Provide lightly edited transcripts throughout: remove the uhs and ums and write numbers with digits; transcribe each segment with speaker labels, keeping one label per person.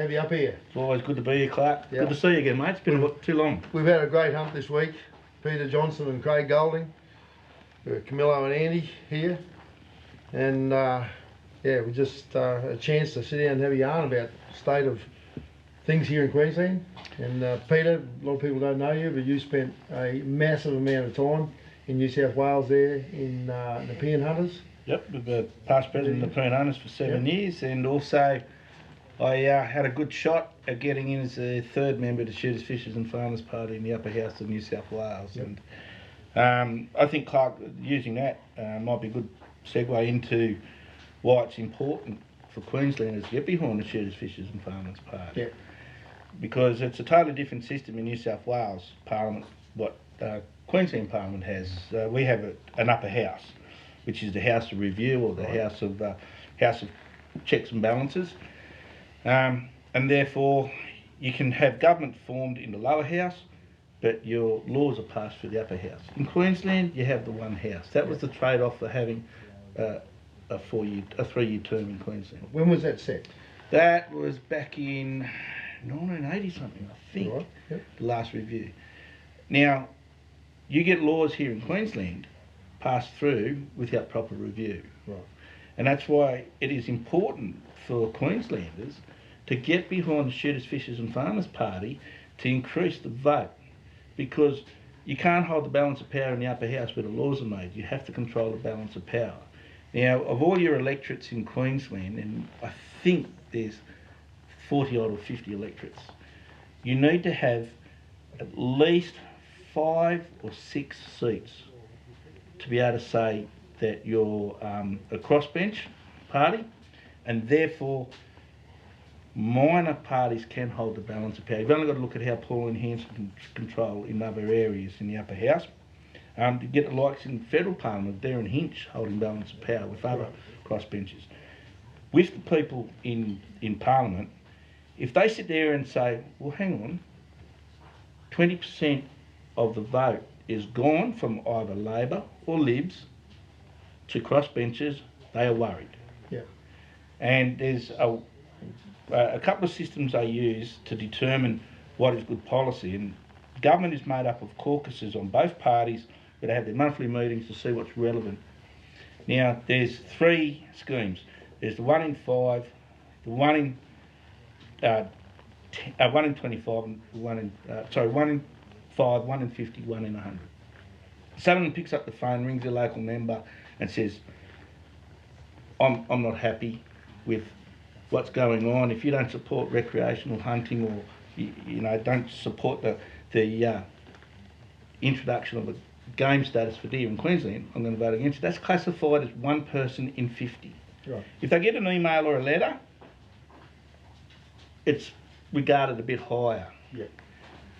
Speaker 1: have you up here.
Speaker 2: It's always good to be here, Clark.
Speaker 1: Yeah.
Speaker 2: Good to see you again, mate. It's been too long.
Speaker 1: We've had a great hunt this week. Peter Johnson and Craig Golding, Camillo and Andy here, and yeah, we just a chance to sit down and have a yarn about the state of things here in Queensland. And Peter, a lot of people don't know you, but you spent a massive amount of time in New South Wales there in Nepean Hunters.
Speaker 2: Yep, we've been past president of Nepean Hunters for 7 years, and also I had a good shot at getting in as the third member of the Shooters, Fishers and Farmers Party in the upper house of New South Wales.
Speaker 1: Yep.
Speaker 2: And I think, Clark, using that might be a good segue into why it's important for Queenslanders to get behind the Shooters, Fishers and Farmers Party.
Speaker 1: Yep.
Speaker 2: Because it's a totally different system in New South Wales Parliament, what Queensland Parliament has. We have an upper house, which is the House of Review, or the House of Checks and Balances. And therefore you can have government formed in the lower house, but your laws are passed through the upper house. In Queensland you have the one house. That was the trade-off for having a 3-year term in Queensland.
Speaker 1: When was that set?
Speaker 2: That was back in 1980 something, I think.
Speaker 1: Right. Yep.
Speaker 2: The last review. Now you get laws here in Queensland passed through without proper review.
Speaker 1: Right.
Speaker 2: And that's why it is important for Queenslanders to get behind the Shooters, Fishers and Farmers Party to increase the vote, because you can't hold the balance of power in the upper house where the laws are made. You have to control the balance of power. Now, of all your electorates in Queensland, and I think there's 40 odd or 50 electorates, you need to have at least 5 or 6 seats to be able to say that you're a crossbench party, and therefore minor parties can hold the balance of power. You've only got to look at how Pauline Hanson can control in other areas in the upper house. To get the likes in federal parliament, Darren Hinch holding balance of power with other crossbenches. With the people in parliament, if they sit there and say, well, hang on, 20% of the vote is gone from either Labor or Libs to crossbenchers, they are worried.
Speaker 1: Yeah. And
Speaker 2: there's a couple of systems they use to determine what is good policy, and government is made up of caucuses on both parties where they have their monthly meetings to see what's relevant. Now there's 3 schemes. There's the 1 in 5, the 1 in 25, and 1 in 5, 1 in 50, 1 in 100. Someone picks up the phone, rings their local member and says, I'm not happy with what's going on. If you don't support recreational hunting, or you know, don't support the introduction of a game status for deer in Queensland, I'm going to vote against it. That's classified as 1 person in 50.
Speaker 1: Right.
Speaker 2: If they get an email or a letter, it's regarded a bit higher.
Speaker 1: Yeah.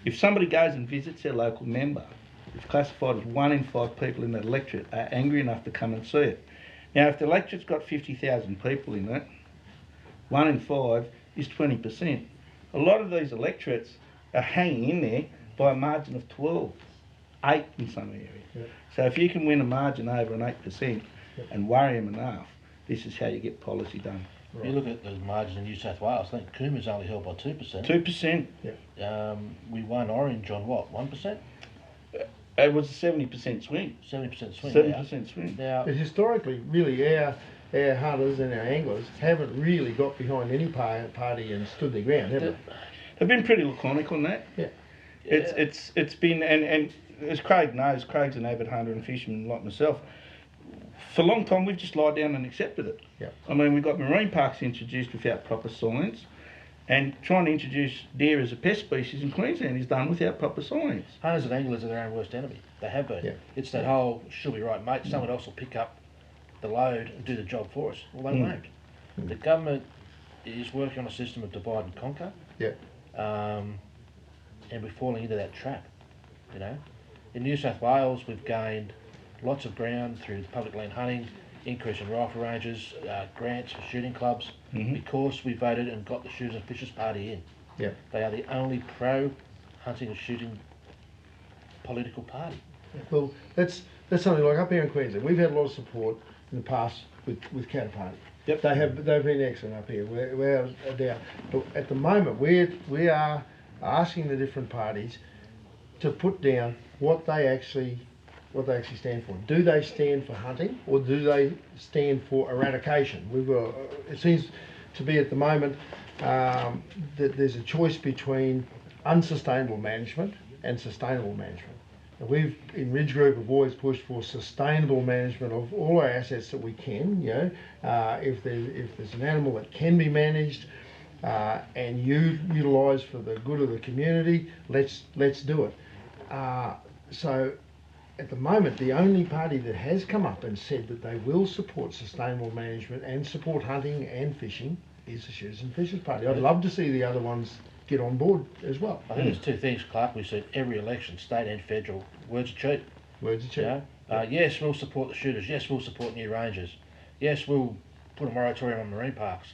Speaker 2: If somebody goes and visits their local member, it's classified as 1 in 5 people in that electorate are angry enough to come and see it. Now, if the electorate's got 50,000 people in it, 1 in 5 is 20%. A lot of these electorates are hanging in there by a margin of 12, 8 in some areas.
Speaker 1: Yep.
Speaker 2: So if you can win a margin over an 8% and worry them enough, this is how you get policy done.
Speaker 3: Right. You look at the margin in New South Wales, I think Coomer's only held by 2%.
Speaker 2: 2%.
Speaker 1: Yeah.
Speaker 3: We won Orange on what, 1%?
Speaker 2: It was a 70% swing.
Speaker 3: 70% swing.
Speaker 2: 70% swing.
Speaker 3: Now,
Speaker 1: but historically, really, our hunters and our anglers haven't really got behind any party and stood their ground, have they?
Speaker 2: They've been pretty laconic on that.
Speaker 1: Yeah.
Speaker 2: It's been, and as Craig knows, Craig's an avid hunter and fisherman like myself. For a long time, we've just lied down and accepted it.
Speaker 1: Yeah.
Speaker 2: I mean, we've got marine parks introduced without proper science, and trying to introduce deer as a pest species in Queensland is done without proper science.
Speaker 3: Hunters and anglers are their own worst enemy. They have been.
Speaker 1: Yeah.
Speaker 3: It's that whole, she'll be right, mate, someone else will pick up the load and do the job for us. Well, they won't. The government is working on a system of divide and conquer.
Speaker 1: Yeah.
Speaker 3: And we're falling into that trap, you know. In New South Wales, we've gained lots of ground through public land hunting, increase in rifle ranges, grants for shooting clubs, because we voted and got the Shooters and Fishers Party in.
Speaker 1: Yeah.
Speaker 3: They are the only pro-hunting and shooting political party.
Speaker 1: Well, that's something like up here in Queensland. We've had a lot of support in the past with Cattle Party.
Speaker 2: Yep.
Speaker 1: They've been excellent up here. We're down. But at the moment, we are asking the different parties to put down what they actually stand for. Do they stand for hunting, or do they stand for eradication? It seems to be at the moment that there's a choice between unsustainable management and sustainable management. And we've, in Ridge Group, have always pushed for sustainable management of all our assets that we can. If there's an animal that can be managed and utilised for the good of the community, let's do it. So at the moment, the only party that has come up and said that they will support sustainable management and support hunting and fishing is the Shooters and Fishers Party. I'd love to see the other ones get on board as well.
Speaker 3: I think there's two things, Clark. We said every election, state and federal, words are cheap.
Speaker 1: Words are cheap.
Speaker 3: Yes, we'll support the shooters. Yes, we'll support new rangers. Yes, we'll put a moratorium on marine parks.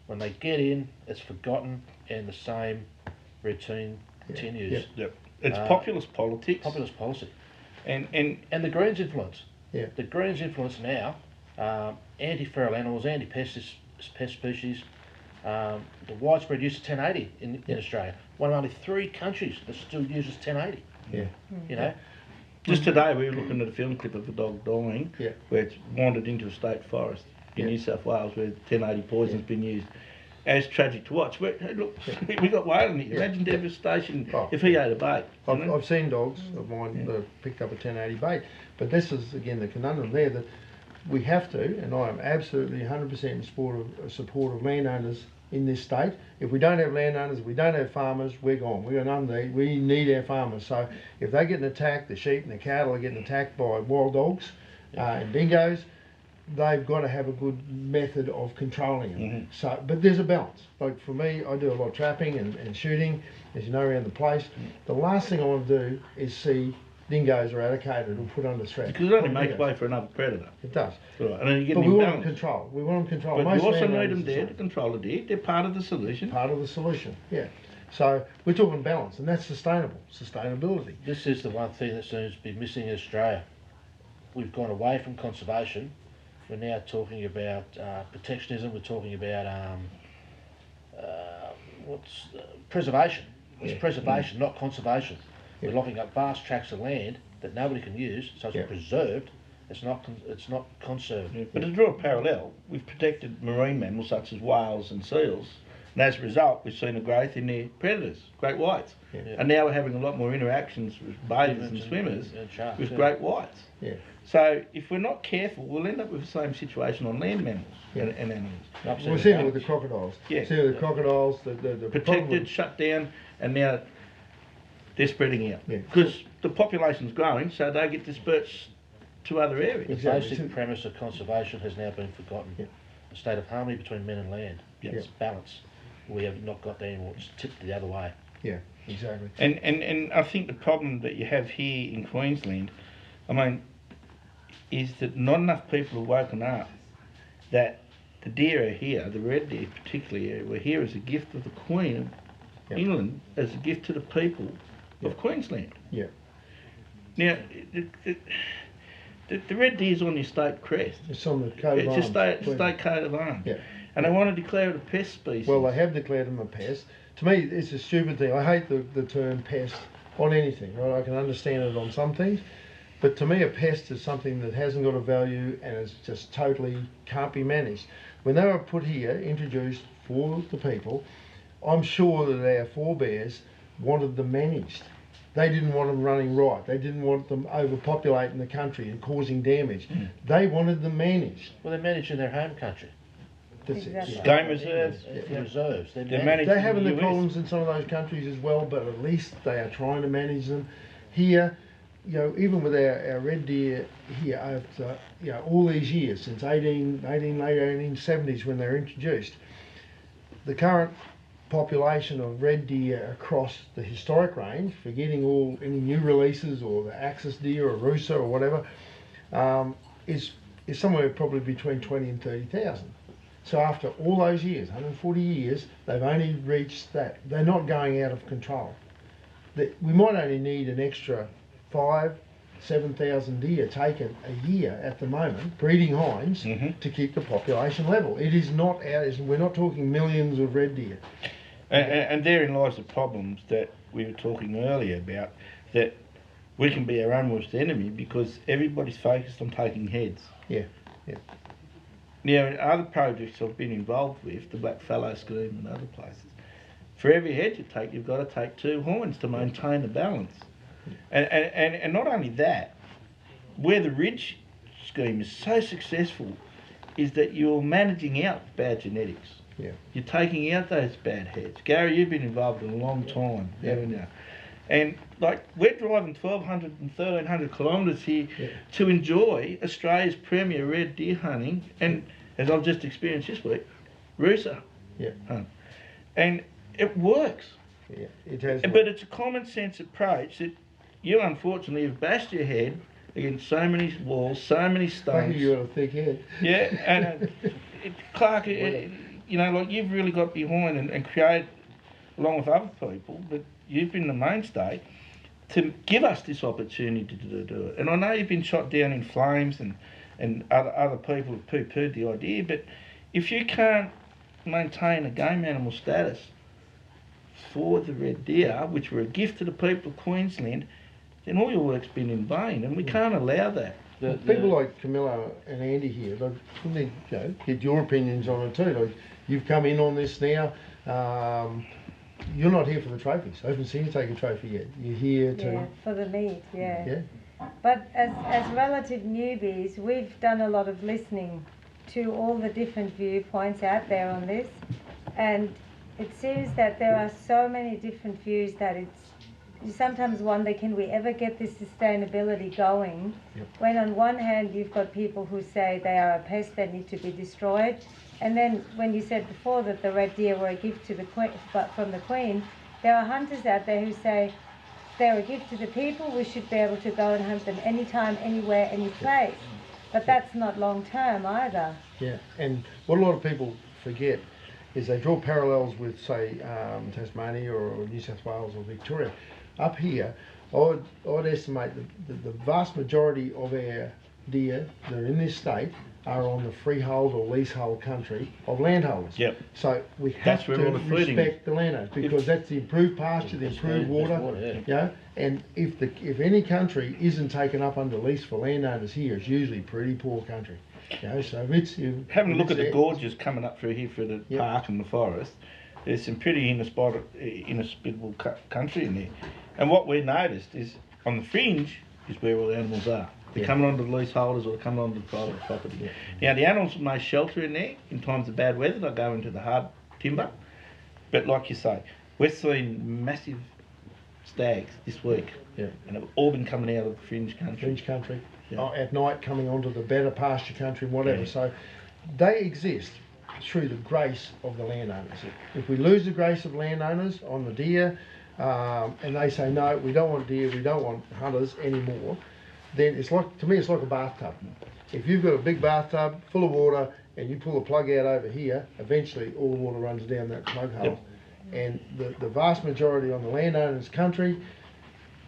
Speaker 3: When they get in, it's forgotten and the same routine continues.
Speaker 2: Yep. It's populist politics.
Speaker 3: Populist policy.
Speaker 2: And
Speaker 3: the Greens influence.
Speaker 1: Yeah.
Speaker 3: The Greens influence now, anti-feral animals, anti-pest species, the widespread use of 1080 in Australia. One of only 3 countries that still uses 1080.
Speaker 1: Yeah.
Speaker 3: You know?
Speaker 2: just today we were looking at a film clip of a dog dying where it's wandered into a state forest in New South Wales where 1080 poison's been used. As tragic to watch. Look, we got Whalen here. Imagine devastation if he ate a bait.
Speaker 1: I've seen dogs of mine that have picked up a 1080 bait, but this is again the conundrum there that we have to, and I am absolutely 100% in support of landowners in this state. If we don't have landowners, if we don't have farmers, we're gone. We need our farmers. So if they're getting attacked, the sheep and the cattle are getting attacked by wild dogs and dingoes, they've got to have a good method of controlling them. So, but there's a balance. Like for me, I do a lot of trapping and shooting, as you know, around the place. The last thing I want to do is see dingoes eradicated or put under threat.
Speaker 2: Because it only makes way for another predator.
Speaker 1: It does.
Speaker 2: Right. And then you get
Speaker 1: but we want them controlled. We want them controlled.
Speaker 2: But
Speaker 1: most
Speaker 2: you also need them there to control the deer. They're part of the solution.
Speaker 1: Part of the solution, yeah. So we're talking balance, and that's sustainability.
Speaker 3: This is the one thing that seems to be missing in Australia. We've gone away from conservation. We're now talking about protectionism. We're talking about preservation. It's preservation, not conservation. We're locking up vast tracts of land that nobody can use, so it's preserved. It's not conserved.
Speaker 2: But to draw a parallel, we've protected marine mammals such as whales and seals, and as a result, we've seen a growth in their predators, great whites. And now we're having a lot more interactions with bathers and swimmers
Speaker 3: sharks,
Speaker 2: with great whites.
Speaker 1: Yeah.
Speaker 2: So if we're not careful, we'll end up with the same situation on land mammals and animals.
Speaker 1: We're seeing it with the crocodiles.
Speaker 2: Yeah.
Speaker 1: Seeing the crocodiles, the
Speaker 2: protected, shut down, and now they're spreading out. Because the population's growing, so they get dispersed to other areas.
Speaker 3: The basic premise of conservation has now been forgotten. A state of harmony between men and land. It's balance. We have not got that anymore. It's tipped the other way.
Speaker 1: Yeah, exactly.
Speaker 2: And I think the problem that you have here in Queensland, I mean, is that not enough people have woken up that the deer are here, the red deer particularly, were here as a gift of the Queen of England, as a gift to the people of Queensland.
Speaker 1: Yeah.
Speaker 2: Now, the red deer's on your state crest.
Speaker 1: It's on the coat of arms.
Speaker 2: It's a state coat of arms.
Speaker 1: Yeah.
Speaker 2: And they want to declare it a pest species.
Speaker 1: Well, they have declared them a pest. To me, it's a stupid thing. I hate the term pest on anything, right? I can understand it on some things. But to me, a pest is something that hasn't got a value and is just totally can't be managed. When they were put here, introduced for the people, I'm sure that our forebears wanted them managed. They didn't want them running riot. They didn't want them overpopulating the country and causing damage. They wanted them managed.
Speaker 3: Well, they're managed in their home country.
Speaker 1: That's it.
Speaker 2: Game reserves.
Speaker 3: Reserves.
Speaker 2: They're managed.
Speaker 1: They're having the problems in some of those countries as well, but at least they are trying to manage them. Here, you know, even with our red deer here after, you know, all these years, since late 1870s when they were introduced, the current population of red deer across the historic range, forgetting any new releases or the axis deer or rusa or whatever, is somewhere probably between 20 and 30,000. So after all those years, 140 years, they've only reached that. They're not going out of control. We might only need an extra 5, 7,000 deer taken a year at the moment, breeding hinds, to keep the population level. It is not we're not talking millions of red deer.
Speaker 2: And therein lies the problems that we were talking earlier about, that we can be our own worst enemy because everybody's focused on taking heads.
Speaker 1: Yeah, yeah.
Speaker 2: Now, in other projects I've been involved with, the Blackfellow scheme and other places, for every head you take, you've got to take 2 hinds to maintain the balance. And not only that, where the Ridge scheme is so successful is that you're managing out bad genetics.
Speaker 1: Yeah.
Speaker 2: You're taking out those bad heads. Gary, you've been involved in a long time, haven't you? And like, we're driving 1,200 and 1,300 kilometres here to enjoy Australia's premier red deer hunting, and as I've just experienced this week, Roosa hunt. And it works.
Speaker 1: Yeah, it has.
Speaker 2: But it's a common sense approach that you unfortunately have bashed your head against so many walls, so many stones.
Speaker 1: You got a thick head.
Speaker 2: Yeah, and Clark, you know, like, you've really got behind and created, along with other people, but you've been the mainstay to give us this opportunity to do it. And I know you've been shot down in flames and other people have poo-pooed the idea, but if you can't maintain a game animal status for the red deer, which were a gift to the people of Queensland, then all your work's been in vain, and we can't allow that.
Speaker 1: People like Camilla and Andy here, like, need, get your opinions on it too. Like, you've come in on this now. You're not here for the trophies. I haven't seen you take a trophy yet. You're here to...
Speaker 4: for the meat, But as relative newbies, we've done a lot of listening to all the different viewpoints out there on this, and it seems that there are so many different views that you sometimes wonder, can we ever get this sustainability going? When on one hand you've got people who say they are a pest that need to be destroyed, and then when you said before that the red deer were a gift to the Queen, but from the Queen, there are hunters out there who say they're a gift to the people, we should be able to go and hunt them anytime, anywhere, any place. But that's not long term either.
Speaker 1: Yeah, and what a lot of people forget is they draw parallels with, say, Tasmania or New South Wales or Victoria. Up here, I'd estimate the vast majority of our deer that are in this state are on the freehold or leasehold country of landholders.
Speaker 2: Yep.
Speaker 1: So we have to respect the landowners, because that's the improved pasture, the improved water. And if any country isn't taken up under lease for landowners here, it's usually pretty poor country. So it's
Speaker 2: having a look at the gorges coming up through here for the park and the forest. There's some pretty inhospitable country in there. And what we noticed is on the fringe is where all the animals are. They're coming onto the leaseholders or they're coming onto the private property. Now, the animals may shelter in there in times of bad weather. They'll go into the hard timber. But like you say, we're seeing massive stags this week. And they've all been coming out of the fringe country.
Speaker 1: Fringe country. At night coming onto the better pasture country, whatever. So they exist through the grace of the landowners. If we lose the grace of landowners on the deer, and they say, no, we don't want deer, we don't want hunters anymore, then it's like, to me, it's like a bathtub. If you've got a big bathtub full of water and you pull a plug out over here, eventually all the water runs down that plug hole. And the vast majority on the landowner's country,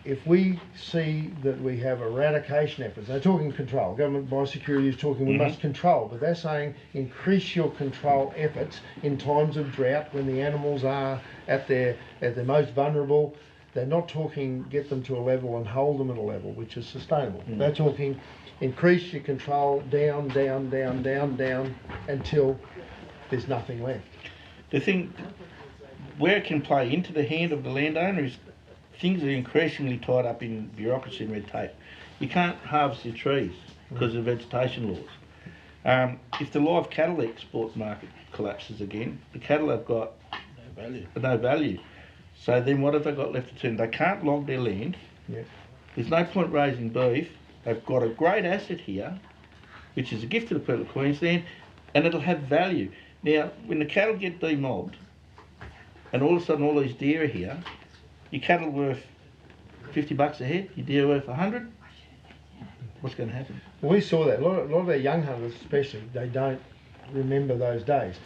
Speaker 1: if we see that we have eradication efforts, they're talking control, government biosecurity is talking we must control, but they're saying increase your control efforts in times of drought when the animals are at their most vulnerable. They're not talking get them to a level and hold them at a level which is sustainable. They're talking increase your control down, down, down, down, down until there's nothing left.
Speaker 2: The thing where it can play into the hand of the landowner is things are increasingly tied up in bureaucracy and red tape. You can't harvest your trees because of vegetation laws. If the live cattle export market collapses again, the cattle have got no value. So then what have they got left to turn? They can't log their land. There's no point raising beef. They've got a great asset here, which is a gift to the people of Queensland, and it'll have value. Now, when the cattle get demobbed, and all of a sudden all these deer are here, your cattle worth $50 a head, your deer worth 100. What's going to happen?
Speaker 1: Well, we saw that. A lot of our young hunters, especially, they don't remember those days.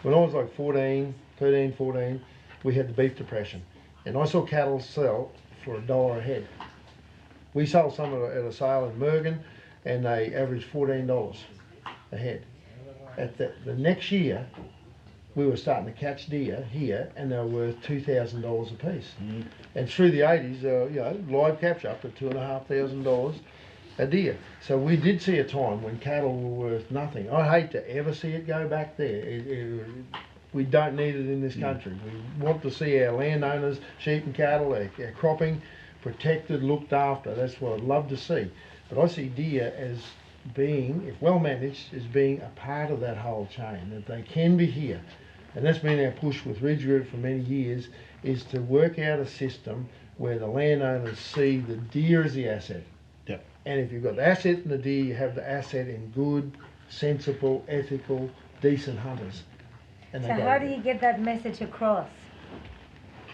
Speaker 1: When I was like 13, 14, we had the beef depression, and I saw cattle sell for $1 a head. We sold some at a sale in Mergen, and they averaged $14 a head. At the next year, we were starting to catch deer here, and they were worth $2,000 a piece. And through the 80s, you know, live capture up to $2,500 a deer. So we did see a time when cattle were worth nothing. I hate to ever see it go back there. We don't need it in this country. We want to see our landowners, sheep and cattle, our cropping protected, looked after. That's what I'd love to see. But I see deer as being, if well managed, as being a part of that whole chain, that they can be here. And that's been our push with Ridge Group for many years, is to work out a system where the landowners see the deer as the asset.
Speaker 2: Yep.
Speaker 1: And if you've got the asset in the deer, you have the asset in good, sensible, ethical, decent hunters. And
Speaker 4: So how do you get that message across?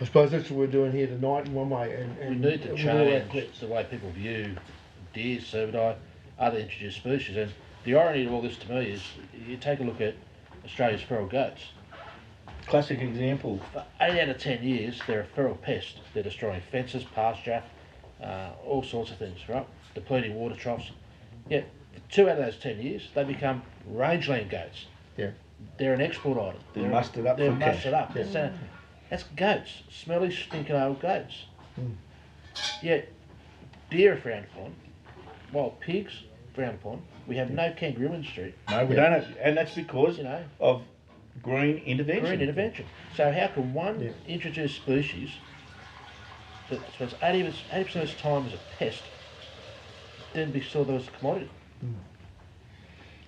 Speaker 1: I suppose that's what we're doing here tonight in one way. And
Speaker 3: We need to
Speaker 1: with all that
Speaker 3: change the way people view deer, cervidae, other introduced species. And the irony of all this to me is, you take a look at Australia's feral goats.
Speaker 2: Classic example.
Speaker 3: For 8 out of 10 years, they're a feral pest. They're destroying fences, pasture, all sorts of things, right? Depleting water troughs. Yet, for 2 out of those 10 years, they become rangeland goats.
Speaker 1: Yeah.
Speaker 3: They're an export item.
Speaker 2: They're mustered up
Speaker 3: They're
Speaker 2: for cash.
Speaker 3: mustered up.
Speaker 1: Yeah.
Speaker 3: That's goats, smelly, stinking old goats.
Speaker 1: Mm.
Speaker 3: Yet, deer are frowned upon, wild pigs frowned upon. We have no kangaroo industry.
Speaker 2: No, we don't have, and that's because
Speaker 3: You know,
Speaker 2: of green intervention.
Speaker 3: green intervention. So how can one introduced species that spends 80% of its time as a pest then be sold as a commodity?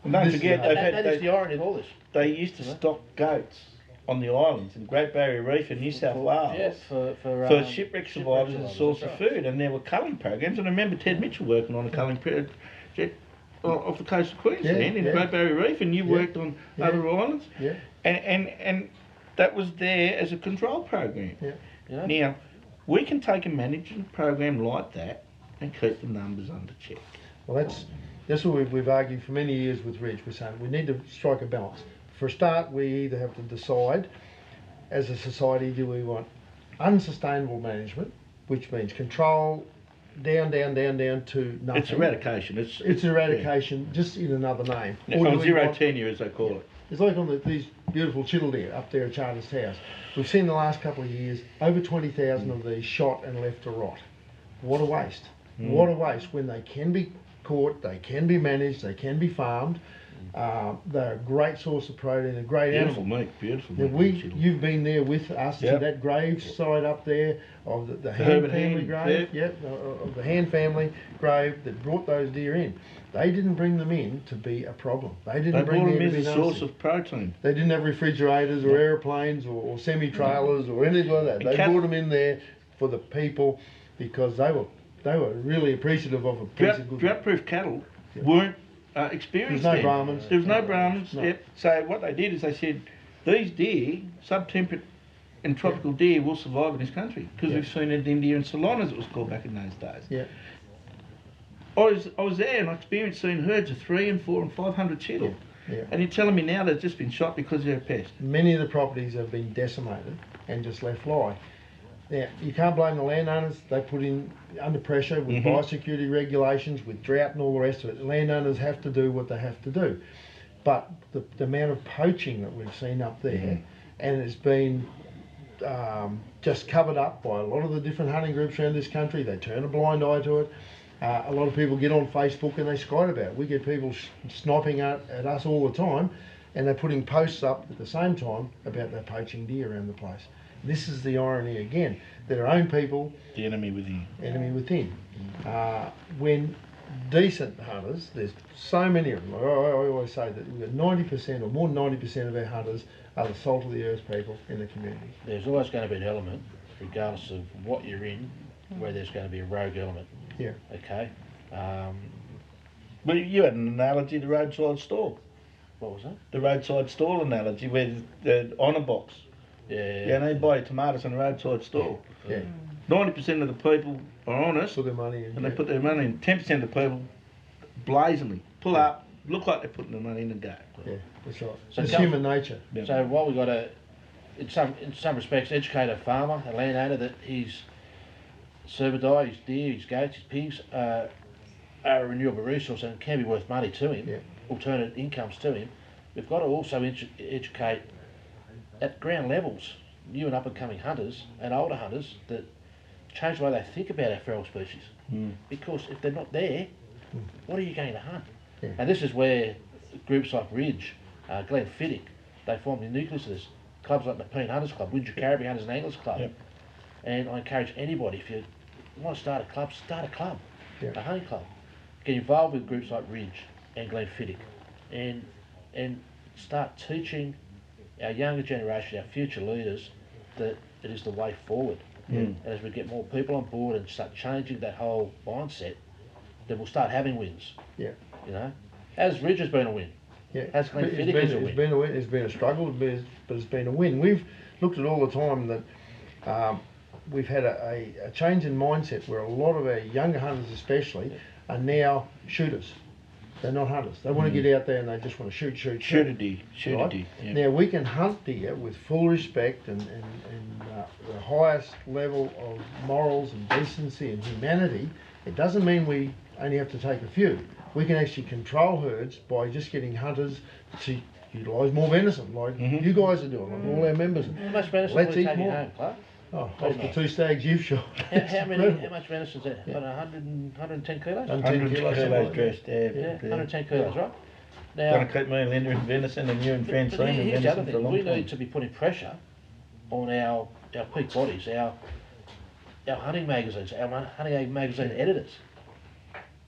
Speaker 2: And don't forget,
Speaker 3: That is the irony of all this.
Speaker 2: they used to stock goats on the islands in Great Barrier Reef in New South Wales.
Speaker 3: Yeah,
Speaker 2: for shipwreck survivors as a source
Speaker 3: that's
Speaker 2: of
Speaker 3: right.
Speaker 2: food, and there were culling programs. And I remember Ted Mitchell working on a culling project off the coast of Queensland in Great Barrier Reef, and you worked on other islands.
Speaker 1: Yeah.
Speaker 2: And that was there as a control program.
Speaker 1: Yeah.
Speaker 3: You know?
Speaker 2: Now, we can take a management program like that and keep the numbers under check.
Speaker 1: Well, that's what we've argued for many years with Ridge. We're saying we need to strike a balance. For a start, we either have to decide, as a society, do we want unsustainable management, which means control, down to nothing.
Speaker 2: It's eradication.
Speaker 1: It's eradication, just in another name.
Speaker 2: Yeah.
Speaker 1: Or do
Speaker 2: On
Speaker 1: we
Speaker 2: zero
Speaker 1: want-
Speaker 2: tenure, as they call it.
Speaker 1: It's like on these beautiful chiddle deer up there at Charters House. We've seen the last couple of years over 20,000 of these shot and left to rot. What a waste. What a waste when they can be caught, they can be managed, they can be farmed. They're a great source of protein, a great
Speaker 2: Beautiful
Speaker 1: animal.
Speaker 2: meat, beautiful
Speaker 1: Now
Speaker 2: meat.
Speaker 1: you've been there with us to
Speaker 2: Yep.
Speaker 1: that grave site up there of the Hand
Speaker 2: Herbert
Speaker 1: family
Speaker 2: Hand,
Speaker 1: grave, of the Hand family grave that brought those deer in. They didn't bring them in to be a problem. They didn't
Speaker 2: They
Speaker 1: bring
Speaker 2: brought
Speaker 1: them
Speaker 2: them
Speaker 1: in to
Speaker 2: as
Speaker 1: be
Speaker 2: a source
Speaker 1: nasty.
Speaker 2: of protein.
Speaker 1: They didn't have refrigerators or aeroplanes or semi-trailers or anything like that.
Speaker 2: And
Speaker 1: They brought them in there for the people because they were really appreciative of a piece of good.
Speaker 2: Drought-proof cattle weren't experienced
Speaker 1: There's no
Speaker 2: then.
Speaker 1: Brahmins.
Speaker 2: There was no Brahmins.
Speaker 1: No.
Speaker 2: Yep. So what they did is they said, these deer, sub-temperate and tropical deer, will survive in this country because we've seen it in India and Ceylon, as it was called back in those days.
Speaker 1: Yeah.
Speaker 2: I was there and I experienced seeing herds of 300 and 400 and 500 cattle.
Speaker 1: Yeah.
Speaker 2: And you're telling me now they've just been shot because they're a pest.
Speaker 1: Many of the properties have been decimated and just left lie. Now, you can't blame the landowners. They put in under pressure with biosecurity regulations, with drought and all the rest of it. The landowners have to do what they have to do. But the amount of poaching that we've seen up there, and it's been just covered up by a lot of the different hunting groups around this country. They turn a blind eye to it. A lot of people get on Facebook and they skite about it. We get people sniping at us all the time, and they're putting posts up at the same time about their poaching deer around the place. This is the irony again, that our own people,
Speaker 2: The enemy within.
Speaker 1: enemy within. When decent hunters, there's so many of them. I always say that we've got 90% or more than 90% of our hunters are the salt of the earth people in the community.
Speaker 3: There's always going to be an element, regardless of what you're in, where there's going to be a rogue element.
Speaker 1: Yeah.
Speaker 3: Okay.
Speaker 2: But you had an analogy, the roadside stall.
Speaker 3: What was that?
Speaker 2: The roadside stall analogy, where the honour box.
Speaker 3: Yeah.
Speaker 2: Yeah, they buy your tomatoes in a roadside stall.
Speaker 1: Yeah.
Speaker 2: 90% of the people are honest,
Speaker 1: Put their money in.
Speaker 2: and they put their money in. 10% of the people blazingly pull up, look like they're putting their money in and go.
Speaker 1: Yeah, that's right.
Speaker 3: So
Speaker 1: It's
Speaker 3: tell-
Speaker 1: human nature.
Speaker 2: Yeah.
Speaker 3: So what we've got to, in some respects, educate a farmer, a landowner, that he's cervidai, his deer, his goats, his pigs are a renewable resource and can be worth money to him, alternate incomes to him. We've got to also educate at ground levels, new and up-and-coming hunters and older hunters, that change the way they think about our feral species. Because if they're not there, what are you going to hunt? And this is where groups like Ridge, Glenfiddich, they form the nucleus of this. Clubs like the Peen Hunters Club, Windsor Caribou Hunters and Anglers Club. And I encourage anybody, if you want to start a club, a hunting club. Get involved with groups like Ridge and Glenfiddich and start teaching our younger generation, our future leaders, that it is the way forward. And as we get more people on board and start changing that whole mindset, then we'll start having wins. You know, as Ridge has been a win. As Glenfiddich is a win.
Speaker 1: It's been a struggle, but it's been a win. We've looked at all the time that we've had a change in mindset where a lot of our younger hunters especially are now shooters. They're not hunters. They want to get out there and they just want to shoot a deer. Now we can hunt deer with full respect and the highest level of morals and decency and humanity. It doesn't mean we only have to take a few. We can actually control herds by just getting hunters to utilise more venison, like you guys are doing, like all our members.
Speaker 3: How much venison
Speaker 1: Let's
Speaker 3: we
Speaker 1: eat
Speaker 3: taking
Speaker 1: more.
Speaker 3: home, Clark?
Speaker 1: Oh, off the 2 stags you've shot.
Speaker 3: How much venison is that? About 110 kilos?
Speaker 1: 110 kilos
Speaker 2: dressed,
Speaker 3: 110 kilos, right? Now,
Speaker 2: Going to keep me and Linda in venison and you and Francine in
Speaker 3: here's the other
Speaker 2: venison for a
Speaker 3: thing.
Speaker 2: long
Speaker 3: We
Speaker 2: time.
Speaker 3: need to be putting pressure on our peak bodies, our hunting magazines, our hunting magazine editors,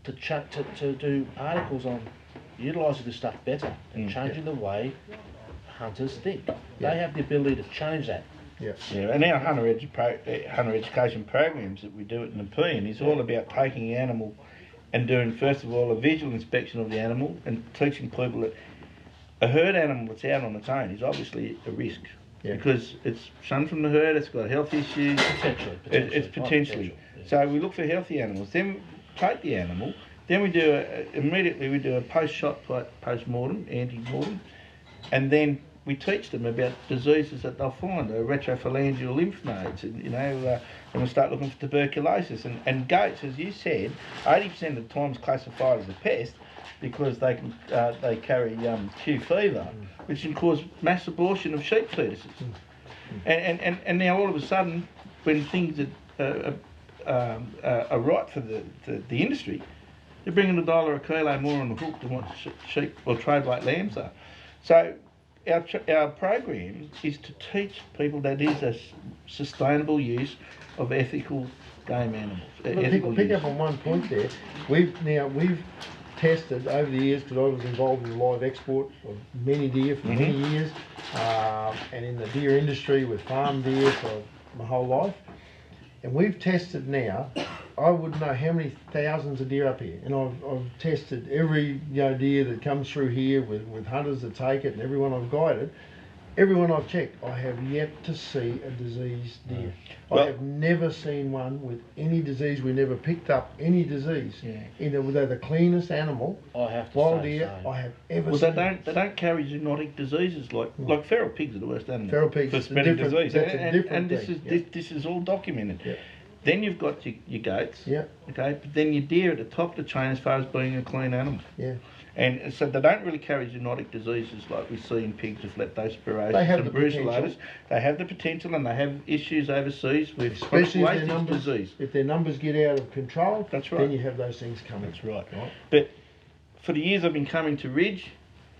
Speaker 3: to do articles on utilising this stuff better and changing the way hunters think. They have the ability to change that.
Speaker 2: And our hunter education programs that we do at Nepean is all about taking the animal and doing, first of all, a visual inspection of the animal and teaching people that a herd animal that's out on its own is obviously a risk. Because it's shunned from the herd, it's got health issues. It's potentially. So we look for healthy animals. Then take the animal. Then we do immediately a post-shot post-mortem, anti-mortem, and then we teach them about diseases that they'll find, retrophalangeal lymph nodes, and and we'll start looking for tuberculosis. And goats, as you said, 80% of the time is classified as a pest because they carry Q fever, which can cause mass abortion of sheep fetuses. And now all of a sudden, when things are right for the industry, they're bringing $1 a kilo more on the hook than what sheep or trade weight lambs are. So our program is to teach people that is a sustainable use of ethical game animals.
Speaker 1: Pick up on one point there. We've tested over the years, because I was involved in the live export of many deer for many years, and in the deer industry with farm deer for my whole life. And we've tested now, I wouldn't know how many thousands of deer up here, and I've tested every deer that comes through here with hunters that take it, and everyone I've guided. Everyone I've checked, I have yet to see a diseased deer. I have never seen one with any disease. We never picked up any disease. They're the cleanest animal, wild deer I have ever seen.
Speaker 2: They don't carry zoonotic diseases like feral pigs are the worst animal.
Speaker 1: Feral pigs
Speaker 2: for spreading disease.
Speaker 1: That's a different thing.
Speaker 2: This is all documented. Then you've got your goats. Okay, but then your deer at the top of the chain as far as being a clean animal. And so they don't really carry zoonotic diseases like we see in pigs with leptospirosis and brucellosis. They have the potential, and they have issues overseas with
Speaker 1: especially
Speaker 2: disease.
Speaker 1: If their numbers get out of control,
Speaker 2: that's right.
Speaker 1: Then you have those things coming.
Speaker 2: That's right. But for the years I've been coming to Ridge,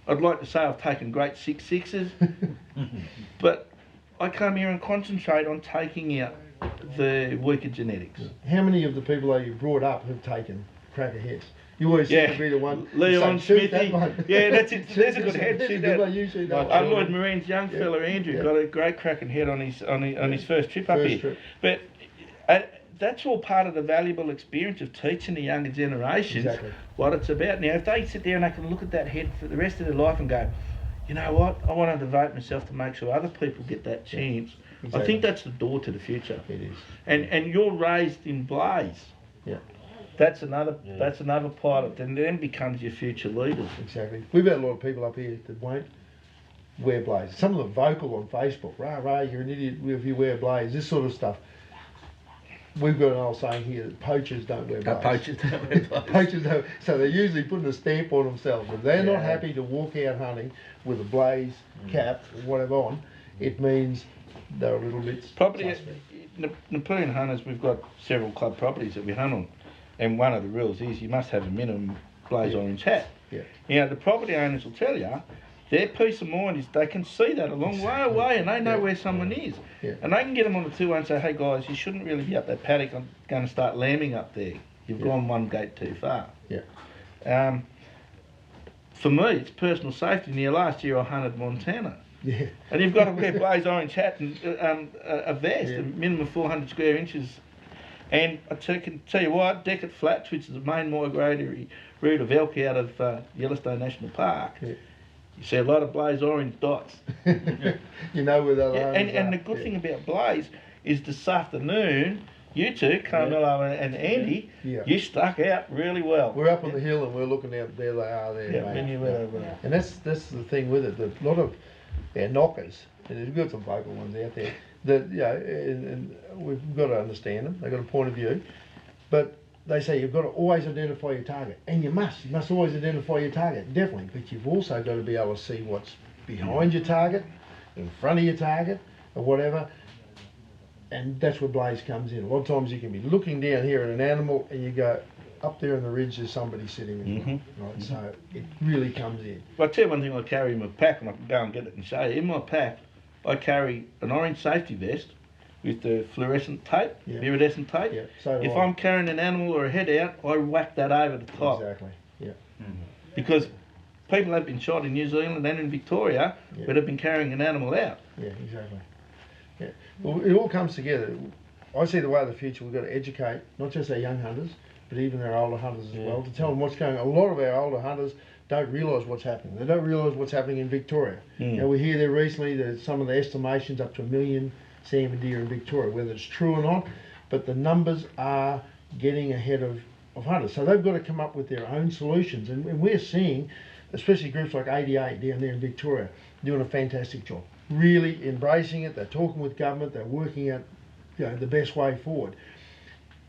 Speaker 2: I'd like to say I've taken great 6/6s, but I come here and concentrate on taking out the weaker genetics.
Speaker 1: How many of the people that you brought up have taken cracker heads? You always seem to be the one.
Speaker 2: Leon Smithy. That's it. There's a good
Speaker 1: head.
Speaker 2: Lloyd Marine's young fella Andrew got a great cracking head on his first trip up here. But that's all part of the valuable experience of teaching the younger generations what it's about. Now, if they sit there and they can look at that head for the rest of their life and go, you know what, I want to devote myself to make sure other people get that chance. I think that's the door to the future.
Speaker 1: It is.
Speaker 2: And you're raised in blaze. That's another part of it, and then becomes your future leaders.
Speaker 1: Exactly. We've had a lot of people up here that won't wear blazes. Some of them vocal on Facebook. Rah, you're an idiot if you wear blazes, this sort of stuff. we've got an old saying here that poachers don't wear blaze.
Speaker 2: Poachers don't wear blaze.
Speaker 1: Poachers don't. So they're usually putting a stamp on themselves. If they're not
Speaker 2: Yeah.
Speaker 1: happy to walk out hunting with a blaze cap or whatever on, it means they're a little bit
Speaker 2: Property,
Speaker 1: suspect.
Speaker 2: Napoleon hunters, we've got several club properties that we hunt on, and one of the rules is you must have a minimum blaze orange hat.
Speaker 1: Yeah.
Speaker 2: Now the property owners will tell you, their peace of mind is they can see that a long way away and they know where someone is.
Speaker 1: Yeah.
Speaker 2: And they can get them on the 2 and say, hey guys, you shouldn't really be up that paddock, I'm going to start lambing up there. You've gone one gate too far.
Speaker 1: Yeah.
Speaker 2: For me, it's personal safety. Now last year I hunted Montana.
Speaker 1: Yeah.
Speaker 2: And you've got to wear blaze orange hat and a vest, a minimum 400 square inches. And I can tell you what, Deckett Flats, which is the main migratory route of elk out of Yellowstone National Park, you see a lot of blaze orange dots.
Speaker 1: You know where they're
Speaker 2: and the good thing about blaze is this afternoon, you two, Carmelo and Andy, you stuck out really well.
Speaker 1: We're up on the hill and we're looking out. There they are there.
Speaker 2: Yeah,
Speaker 1: mate.
Speaker 2: when you were over.
Speaker 1: And that's the thing with it. That a lot of our knockers, and there's got some vocal ones out there, that and we've got to understand them. They've got a point of view, but they say you've got to always identify your target, and you must always identify your target, definitely. But you've also got to be able to see what's behind your target, in front of your target, or whatever. And that's where blaze comes in. A lot of times you can be looking down here at an animal, and you go, up there on the ridge there's somebody sitting in right? So it really comes in.
Speaker 2: Well, I'll tell you one thing I carry in my pack, and I can go and get it and show you. In my pack, I carry an orange safety vest with the fluorescent tape, iridescent tape.
Speaker 1: Yeah, so do
Speaker 2: if
Speaker 1: I.
Speaker 2: I'm carrying an animal or a head out, I whack that over the top.
Speaker 1: Exactly, yeah.
Speaker 2: Because people have been shot in New Zealand and in Victoria, but have been carrying an animal out.
Speaker 1: Yeah, exactly. Yeah. Well, it all comes together. I see the way of the future, we've got to educate not just our young hunters, but even our older hunters as well, to tell them what's going on. A lot of our older hunters don't realise what's happening. They don't realise what's happening in Victoria. You know, we hear there recently that some of the estimations up to 1 million salmon deer in Victoria, whether it's true or not, but the numbers are getting ahead of hunters. So they've got to come up with their own solutions. And we're seeing, especially groups like 88 down there in Victoria, doing a fantastic job. Really embracing it. They're talking with government. They're working out, the best way forward.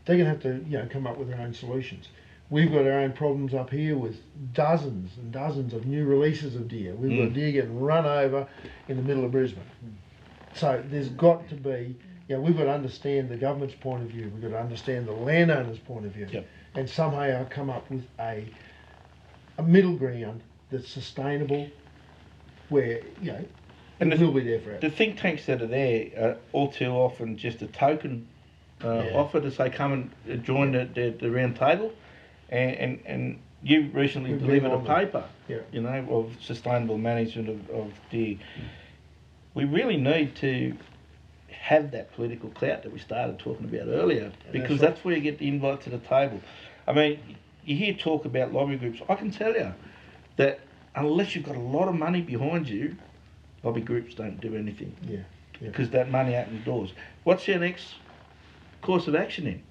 Speaker 1: They're going to have to, come up with their own solutions. We've got our own problems up here with dozens and dozens of new releases of deer. We've got deer getting run over in the middle of Brisbane. So there's got to be, we've got to understand the government's point of view. We've got to understand the landowner's point of view. And somehow come up with a middle ground that's sustainable where,
Speaker 2: And
Speaker 1: we'll be there forever.
Speaker 2: The think tanks that are there are all too often just a token offer to say come and join the round table, and you recently delivered a paper, of sustainable management of deer. We really need to have that political clout that we started talking about earlier, because that's where you get the invite to the table. I mean, you hear talk about lobby groups. I can tell you that unless you've got a lot of money behind you, lobby groups don't do anything. Because that money opens doors. What's your next course of action then?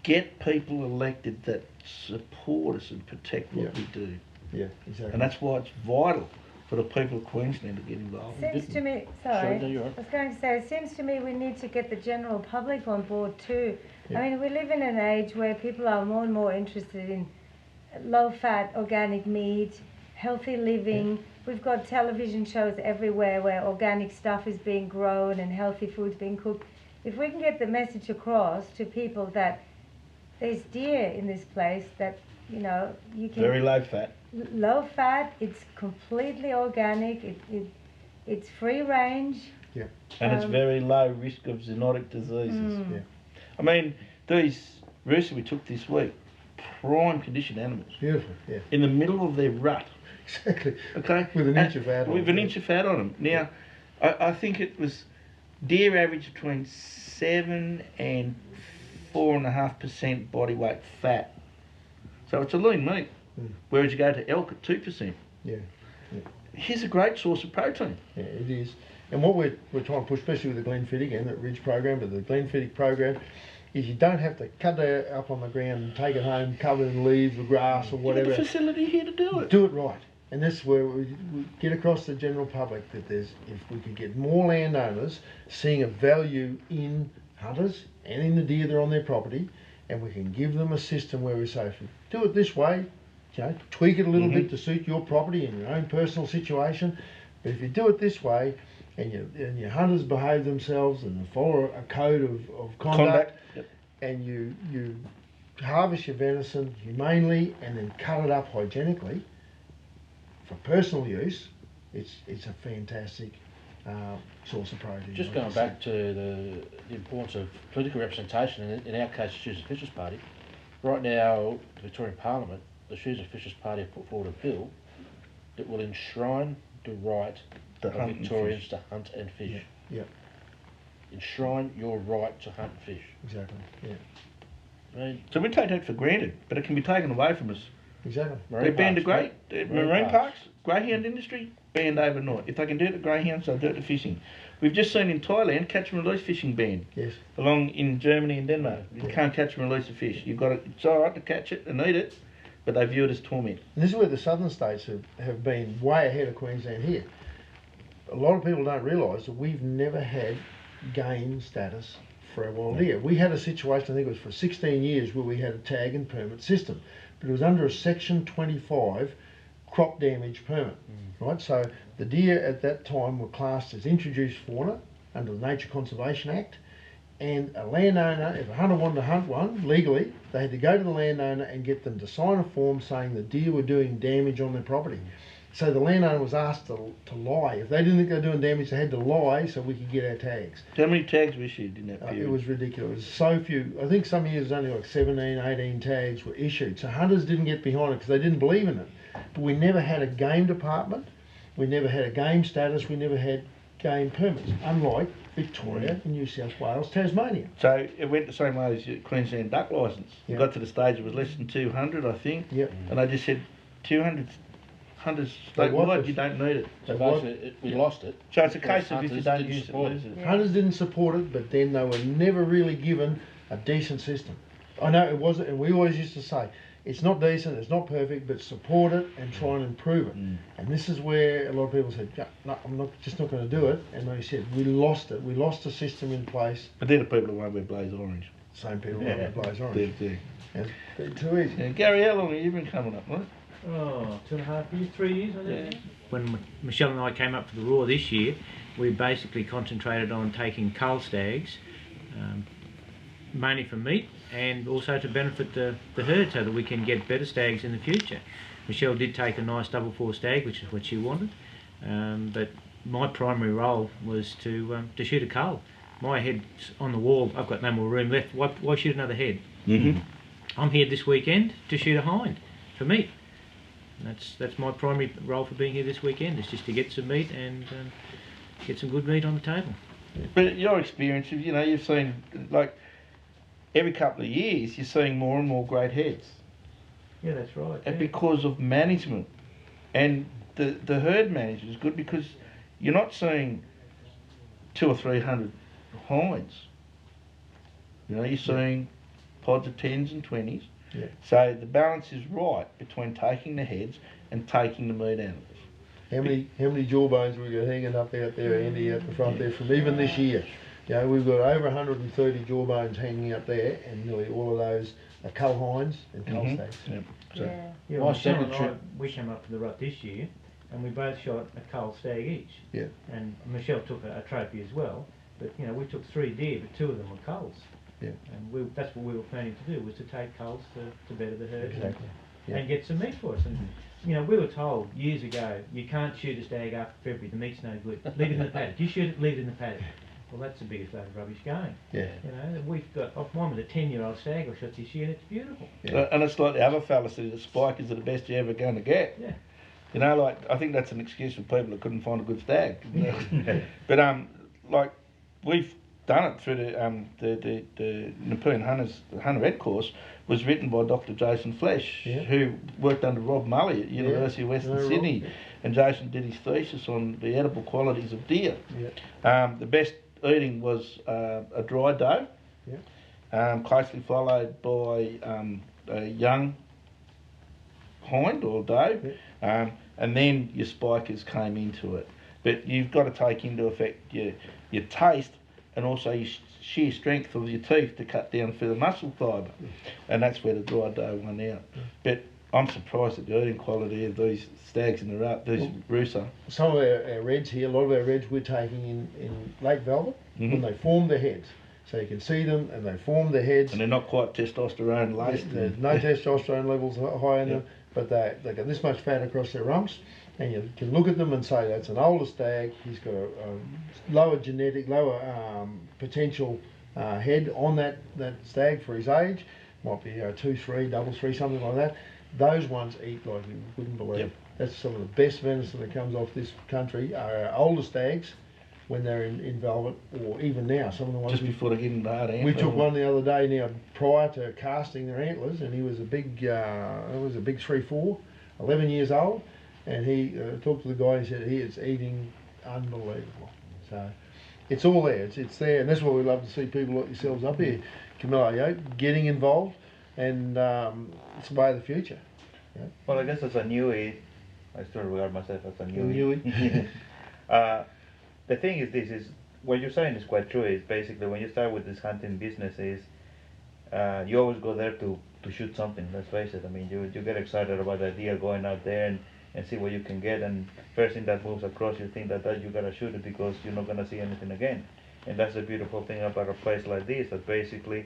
Speaker 2: Get people elected that support us and protect what we do.
Speaker 1: Yeah, exactly.
Speaker 2: And that's why it's vital for the people of Queensland to get involved.
Speaker 4: Seems to me, sorry, I was going to say, it seems to me we need to get the general public on board too. I mean, we live in an age where people are more and more interested in low-fat organic meat, healthy living. We've got television shows everywhere where organic stuff is being grown and healthy food's being cooked. If we can get the message across to people that there's deer in this place, that, you can...
Speaker 2: Very low fat.
Speaker 4: Low fat, it's completely organic, it's free range.
Speaker 1: Yeah.
Speaker 2: And it's very low risk of zoonotic diseases. I mean, these roosts we took this week, prime condition animals.
Speaker 1: Beautiful, yeah.
Speaker 2: In the middle of their rut.
Speaker 1: Exactly.
Speaker 2: Okay.
Speaker 1: With an inch of fat on them.
Speaker 2: With an inch of fat on them. Now, I think it was deer average between 7 and 4.5% body weight fat. So it's a lean meat. Whereas you go to elk at 2%.
Speaker 1: Yeah.
Speaker 2: Here's a great source of protein.
Speaker 1: Yeah, it is. And what we're trying to push, especially with the Glenfiddich and that Ridge program, but the Glenfiddich program, is you don't have to cut it up on the ground and take it home covered in leaves or grass or whatever.
Speaker 2: You've got the facility here to do it.
Speaker 1: Do it right. And that's where we get across the general public that if we could get more landowners seeing a value in hunters and in the deer that are on their property, and we can give them a system where we say, if you do it this way, tweak it a little bit to suit your property and your own personal situation. But if you do it this way, and your hunters behave themselves and follow a code of conduct.
Speaker 2: Yep.
Speaker 1: And you harvest your venison humanely and then cut it up hygienically for personal use, it's a fantastic source of protein.
Speaker 3: Just going back to the importance of political representation, in our case, the Shooters and Fishers Party. Right now, the Victorian Parliament, the Shooters and Fishers Party have put forward a bill that will enshrine the right of Victorians to hunt and fish.
Speaker 1: Yeah.
Speaker 3: Enshrine your right to hunt and fish.
Speaker 1: Exactly. Yeah.
Speaker 3: I mean,
Speaker 2: So we take that for granted, but it can be taken away from us.
Speaker 1: Exactly.
Speaker 2: They banned the
Speaker 3: parks,
Speaker 2: marine parks, greyhound industry, banned overnight. If they can do it to greyhounds, they'll do it to fishing. We've just seen in Thailand catch and release fishing banned.
Speaker 1: Yes.
Speaker 2: Along in Germany and Denmark, you can't catch and release a fish. It's all right to catch it and eat it, but they view it as torment.
Speaker 1: And this is where the southern states have been way ahead of Queensland here. A lot of people don't realise that we've never had game status for our wild deer. We had a situation, I think it was for 16 years, where we had a tag and permit system, but it was under a Section 25 crop damage permit, right? So the deer at that time were classed as introduced fauna under the Nature Conservation Act, and a landowner, if a hunter wanted to hunt one legally, they had to go to the landowner and get them to sign a form saying the deer were doing damage on their property. So the landowner was asked to lie. If they didn't think they were doing damage, they had to lie so we could get our tags.
Speaker 2: How many tags were issued in that period?
Speaker 1: It was ridiculous. It was so few. I think some years only like 17, 18 tags were issued. So hunters didn't get behind it because they didn't believe in it. But we never had a game department. We never had a game status. We never had game permits, unlike Victoria and New South Wales, Tasmania.
Speaker 2: So it went the same way as your Queensland duck licence.
Speaker 1: Yep.
Speaker 2: It got to the stage it was less than 200, I think.
Speaker 1: Yep.
Speaker 2: And they just said 200 hunters
Speaker 1: They want
Speaker 2: statewide,
Speaker 1: this.
Speaker 2: you don't need it.
Speaker 3: so basically, we lost it.
Speaker 2: So it's a
Speaker 3: because
Speaker 2: case of if you
Speaker 3: hunters
Speaker 2: don't
Speaker 3: didn't
Speaker 2: use it,
Speaker 3: support
Speaker 2: lose it.
Speaker 4: Yeah.
Speaker 1: Hunters didn't support it, but then they were never really given a decent system. I know it wasn't, and we always used to say, it's not decent, it's not perfect, but support it and try and improve it. And this is where a lot of people said, yeah, no, I'm not going to do it. And they said, we lost it. We lost the system in place.
Speaker 2: But they're the people who won't wear blaze orange.
Speaker 1: Same people that blaze orange.
Speaker 2: They're
Speaker 1: And they're too easy.
Speaker 2: yeah. Gary, how long have you been coming up, right?
Speaker 5: Oh, 2.5 years, 3 years, I think.
Speaker 2: Yeah.
Speaker 5: When Michelle and I came up for the Raw this year, we basically concentrated on taking cull stags, mainly for meat, and also to benefit the herd so that we can get better stags in the future. Michelle did take a nice double four stag, which is what she wanted, but my primary role was to shoot a cull. My head's on the wall, I've got no more room left, why shoot another head?
Speaker 2: Mm-hmm.
Speaker 5: I'm here this weekend to shoot a hind for meat. And that's my primary role for being here this weekend, is just to get some meat and get some good meat on the table.
Speaker 2: But your experience, you know, you've seen, like, every couple of years, you're seeing more and more great heads.
Speaker 5: Yeah, that's right.
Speaker 2: And because of management. And the herd management is good because you're not seeing 200 or 300 hinds. You know, you're seeing pods of 10s and 20s.
Speaker 1: Yeah.
Speaker 2: So the balance is right between taking the heads and taking the meat out of it.
Speaker 1: How many jawbones we got hanging up out there, Andy, out the front there from even this year? You know, we've got over 130 jawbones hanging up there, and nearly all of those are cull hinds and cull stags.
Speaker 2: Yep.
Speaker 1: So,
Speaker 4: Yeah.
Speaker 5: Yeah,
Speaker 3: My
Speaker 5: Michelle and
Speaker 3: secretary-
Speaker 5: we came up for the rut this year, and we both shot a cull stag each.
Speaker 1: Yeah.
Speaker 5: And Michelle took a trophy as well, but you know, we took 3 deer, but 2 of them were culls.
Speaker 1: Yeah.
Speaker 5: And that's what we were planning to do, was to take culls to better the herd
Speaker 1: Exactly. Yeah.
Speaker 5: and get some meat for us. And you know, we were told years ago, you can't shoot a stag after February, the meat's no good. Leave it in the paddock. You shoot it, leave it in the paddock. Well, that's the biggest load of rubbish going.
Speaker 1: Yeah.
Speaker 5: You know, we've got, mine was a 10-year-old stag I shot this year, and it's beautiful.
Speaker 1: Yeah.
Speaker 2: And it's like the other fella said, the spikers are the best you're ever going to get.
Speaker 5: Yeah.
Speaker 2: You know, like, I think that's an excuse for people that couldn't find a good stag. You know? But, like, we've done it through the Nepean Hunter Ed course, was written by Dr. Jason Flesh,
Speaker 1: Yeah.
Speaker 2: who worked under Rob Mulley at University of Western
Speaker 1: Rob,
Speaker 2: Sydney.
Speaker 1: yeah.
Speaker 2: And Jason did his thesis on the edible qualities of deer.
Speaker 1: Yeah.
Speaker 2: The best eating was a dry doe, closely followed by a young hind or doe, and then your spikers came into it. But you've got to take into effect your taste and also your sheer strength of your teeth to cut down for the muscle fibre, and that's where the dry doe won out. But I'm surprised at the eating quality of these stags in the rut, these Rusa.
Speaker 1: Some of our reds here, a lot of our reds we're taking in late velvet when they form their heads. So you can see them and they form their heads.
Speaker 2: And they're not quite testosterone laced.
Speaker 1: There's no testosterone levels high in them, but they got this much fat across their rumps. And you can look at them and say that's an older stag. He's got a lower potential head on that stag for his age. Might be 2-3, double 3, something like that. Those ones eat like you wouldn't believe.
Speaker 2: Yep.
Speaker 1: That's some of the best venison that comes off this country are our older stags when they're in velvet, or even now some of the ones
Speaker 2: just before they get into hard antler.
Speaker 1: we took one the other day now prior to casting their antlers, and he was a big 3-4, 11 years old. And he talked to the guy and said he is eating unbelievable. So it's all there, it's there, and that's why we love to see people like yourselves up here, Camillo, getting involved, and it's the way of the future.
Speaker 6: Well, I guess as a newie, I still regard myself as a newie. The thing is, what you're saying is quite true. Is basically when you start with this hunting business, you always go there to shoot something. Let's face it. I mean, you get excited about the idea of going out there and see what you can get, and first thing that moves across, you think that you gotta shoot it because you're not gonna see anything again. And that's the beautiful thing about a place like this, that basically,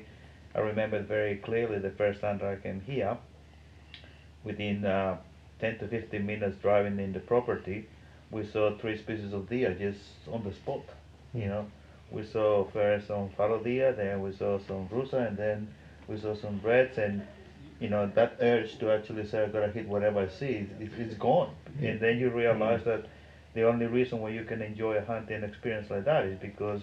Speaker 6: I remember very clearly the first time that I came here, within 10 to 15 minutes driving in the property, we saw 3 species of deer just on the spot, you know. We saw first some fallow deer, then we saw some rusa, and then we saw some reds, and you know, that urge to actually say, I gotta hit whatever I see, it's gone. And then you realize that the only reason why you can enjoy a hunting experience like that is because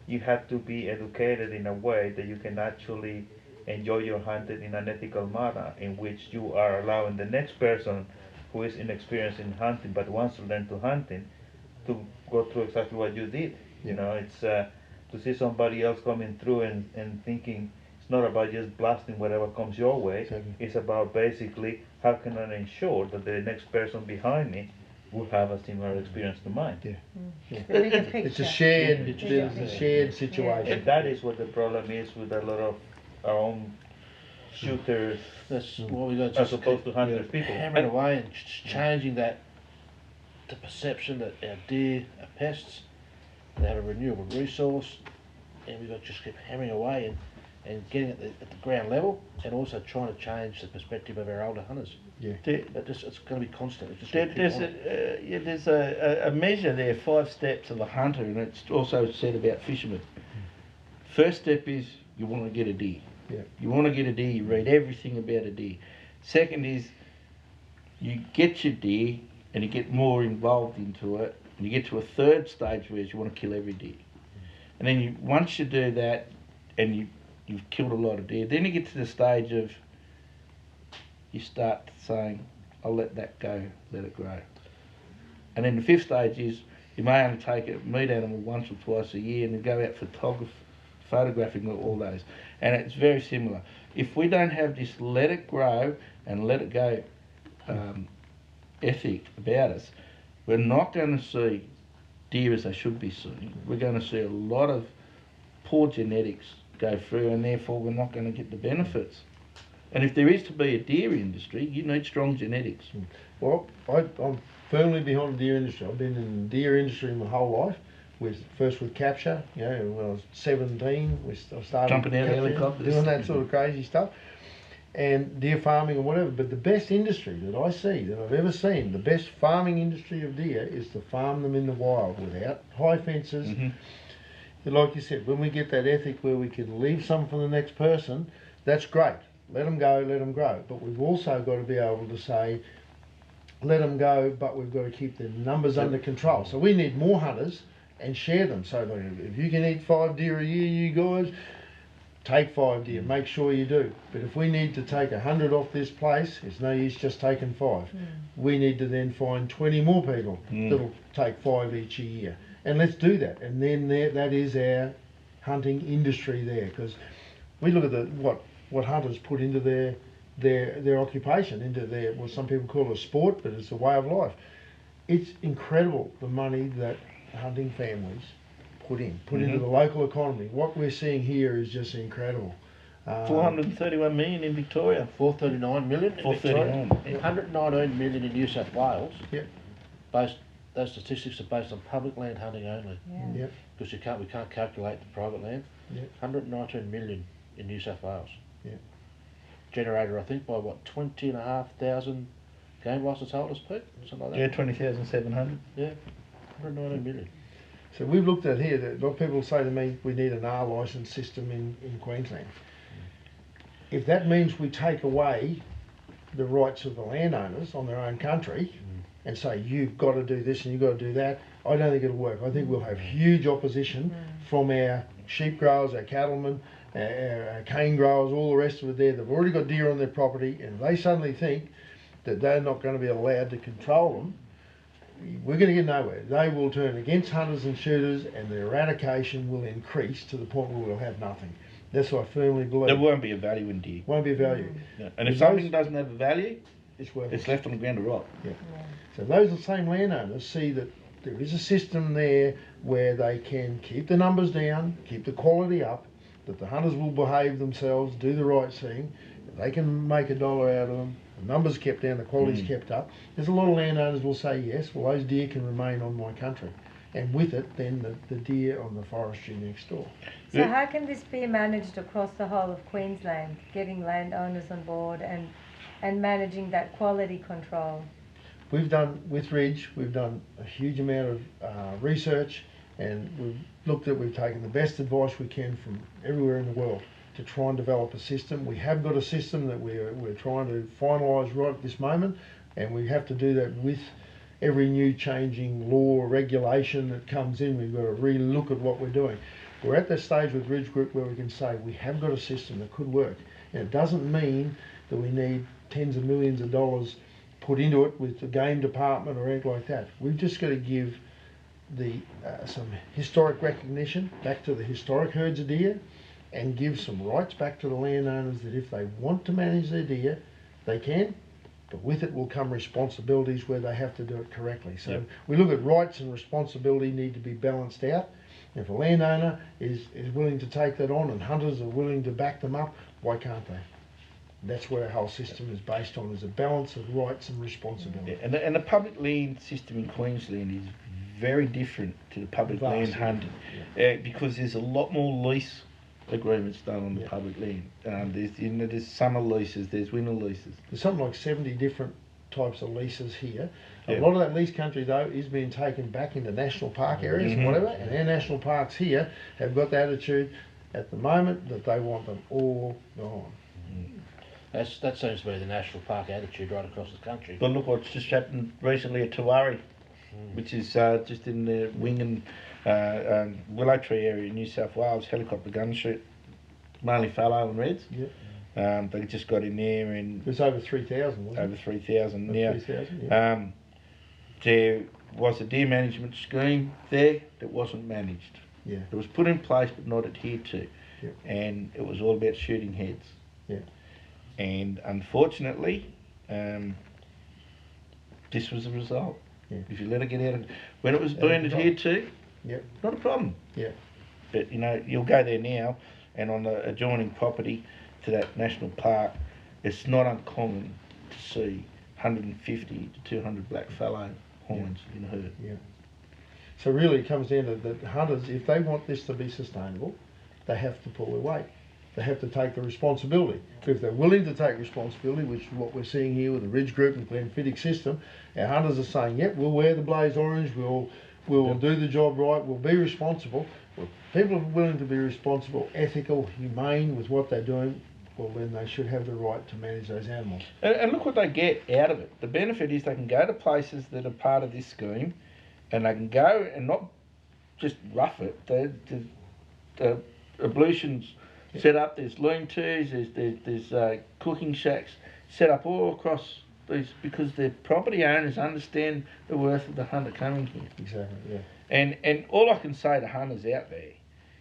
Speaker 6: you have to be educated in a way that you can actually enjoy your hunting in an ethical manner, in which you are allowing the next person who is inexperienced in hunting but wants to learn to hunting to go through exactly what you did. You know, it's to see somebody else coming through and thinking, it's not about just blasting whatever comes your way.
Speaker 1: Exactly.
Speaker 6: It's about basically how can I ensure that the next person behind me will have a similar experience to mine.
Speaker 1: It's a shared situation.
Speaker 6: And that is what the problem is with a lot of our own shooters,
Speaker 3: That's what we got.
Speaker 6: as opposed to hunters people.
Speaker 3: Hammering away and changing the perception that our deer are pests. They have a renewable resource, and we got to just keep hammering away and getting at the ground level, and also trying to change the perspective of our older hunters. But it's going to be constant. It's just
Speaker 2: There's a measure there, 5 steps of a hunter, and it's also said about fishermen. First step is you want to get a deer. You want to get a deer, you read everything about a deer. Second is you get your deer and you get more involved into it, and you get to a third stage where you want to kill every deer. And then once you do that and you've killed a lot of deer, then you get to the stage of you start saying, I'll let that go, let it grow. And then the 5th stage is you may only take a meat animal once or twice a year and then go out photographing all those. And it's very similar. If we don't have this let it grow and let it go ethic about us, we're not going to see deer as they should be seen. We're going to see a lot of poor genetics go through, and therefore we're not going to get the benefits. And if there is to be a deer industry, you need strong genetics.
Speaker 1: Well, I'm firmly behind the deer industry. I've been in the deer industry my whole life. First with capture, you know, when I was 17, I started
Speaker 2: jumping out of helicopters,
Speaker 1: doing that sort of crazy stuff, and deer farming and whatever. But the best industry that I see, that I've ever seen, the best farming industry of deer is to farm them in the wild without high fences. And like you said, when we get that ethic where we can leave some for the next person, that's great. Let them go, let them grow. But we've also got to be able to say, let them go, but we've got to keep the numbers under control. So we need more hunters and share them. So if you can eat 5 deer a year, you guys, take 5 deer, make sure you do. But if we need to take 100 off this place, it's no use just taking 5. We need to then find 20 more people that'll take 5 each a year. And let's do that. And then that is our hunting industry there, because we look at what hunters put into their occupation, into their, well, some people call it a sport, but it's a way of life. It's incredible the money that hunting families put into the local economy. What we're seeing here is just incredible.
Speaker 2: 431 million in Victoria.
Speaker 3: 439 million in Victoria.
Speaker 2: 439.
Speaker 3: 119 million in New South Wales.
Speaker 1: Yep.
Speaker 3: Those statistics are based on public land hunting only.
Speaker 4: Yeah.
Speaker 1: Yep.
Speaker 3: Because we can't calculate the private land.
Speaker 1: Yep.
Speaker 3: 119 million in New South Wales.
Speaker 1: Yep.
Speaker 3: Generated, I think, by what, 20,500 game licence holders, Pete? Something like that.
Speaker 2: Yeah, 20,700.
Speaker 3: Yeah. 119 million.
Speaker 1: So we've looked at here that a lot of people say to me we need an R licence system in Queensland. If that means we take away the rights of the landowners on their own country and say you've got to do this and you've got to do that, I don't think it'll work. I think we'll have huge opposition from our sheep growers, our cattlemen, our cane growers, all the rest of it there. They've already got deer on their property, and if they suddenly think that they're not going to be allowed to control them, we're going to get nowhere. They will turn against hunters and shooters, and the eradication will increase to the point where we'll have nothing. That's what I firmly believe.
Speaker 2: There won't be a value in deer.
Speaker 1: Won't be a value.
Speaker 2: No. And if something doesn't have a value,
Speaker 1: it's worthless.
Speaker 2: it's left on the ground to rot.
Speaker 1: Yeah. So those same landowners see that there is a system there where they can keep the numbers down, keep the quality up, that the hunters will behave themselves, do the right thing, they can make $1 out of them, the numbers kept down, the quality's kept up. There's a lot of landowners will say yes, well those deer can remain on my country. And with it, then the deer on the forestry next door.
Speaker 4: So how can this be managed across the whole of Queensland, getting landowners on board and managing that quality control?
Speaker 1: We've done, with Ridge, we've done a huge amount of research, and we've taken the best advice we can from everywhere in the world to try and develop a system. We have got a system that we're trying to finalise right at this moment, and we have to do that with every new changing law or regulation that comes in. We've got to really look at what we're doing. We're at that stage with Ridge Group where we can say we have got a system that could work, and it doesn't mean that we need tens of millions of dollars put into it with the game department or anything like that. We've just got to give some historic recognition back to the historic herds of deer, and give some rights back to the landowners that if they want to manage their deer, they can, but with it will come responsibilities where they have to do it correctly. So we look at rights and responsibility need to be balanced out. If a landowner is willing to take that on and hunters are willing to back them up, why can't they? That's what our whole system is based on, is a balance of rights and responsibility.
Speaker 2: Yeah, and the public land system in Queensland is very different to the public land hunting, because there's a lot more lease agreements done on the public land. There's summer leases, there's winter leases.
Speaker 1: There's something like 70 different types of leases here. A lot of that lease country though is being taken back into national park areas and whatever, and our national parks here have got the attitude at the moment that they want them all gone.
Speaker 3: That seems to be the national park attitude right across the country.
Speaker 2: But look what's just happened recently at Tawari, which is just in the Wingan Willow Tree area in New South Wales, helicopter gun shoot, mainly fallow and reds. Yep. They just got in there and...
Speaker 1: It was over 3,000, wasn't it?
Speaker 2: Over 3,000 now.
Speaker 1: 3,000, yeah.
Speaker 2: There was a deer management scheme there that wasn't managed.
Speaker 1: Yeah.
Speaker 2: It was put in place but not adhered to.
Speaker 1: Yep.
Speaker 2: And it was all about shooting heads.
Speaker 1: Yeah.
Speaker 2: And unfortunately, this was the result.
Speaker 1: Yeah.
Speaker 2: If you let it get out of... When it was being adhered to, not a problem.
Speaker 1: Yeah.
Speaker 2: But, you'll go there now, and on the adjoining property to that national park, it's not uncommon to see 150 to 200 black fallow horns in a herd.
Speaker 1: Yeah. So really it comes down to the hunters, if they want this to be sustainable, they have to pull their weight. They have to take the responsibility. So if they're willing to take responsibility, which is what we're seeing here with the Ridge Group and Glenfiddich system, our hunters are saying, yep, we'll wear the blaze orange, we'll do the job right, we'll be responsible. Well, people are willing to be responsible, ethical, humane with what they're doing, well then they should have the right to manage those animals.
Speaker 2: And look what they get out of it. The benefit is they can go to places that are part of this scheme, and they can go and not just rough it. The ablutions set up, there's lean-tos, there's cooking shacks set up all across these, because the property owners understand the worth of the hunter coming here.
Speaker 1: Exactly, yeah.
Speaker 2: And all I can say to hunters out there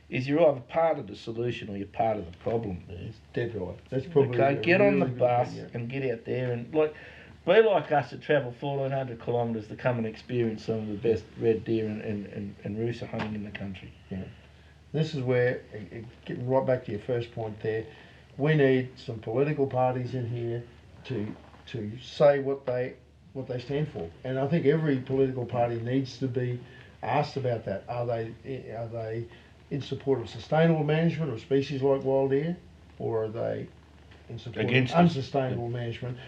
Speaker 2: is you're either part of the solution or you're part of the problem.
Speaker 1: It's dead right. That's probably
Speaker 2: okay, get on the
Speaker 1: really
Speaker 2: bus
Speaker 1: good thing,
Speaker 2: and get out there and like be like us to travel 1,400 kilometres to come and experience some of the best red deer and rooster hunting in the country.
Speaker 1: Yeah. This is where, getting right back to your first point there, we need some political parties in here to say what they stand for. And I think every political party needs to be asked about that. Are they in support of sustainable management of species like wild deer, or are they in support
Speaker 2: Against
Speaker 1: of unsustainable management?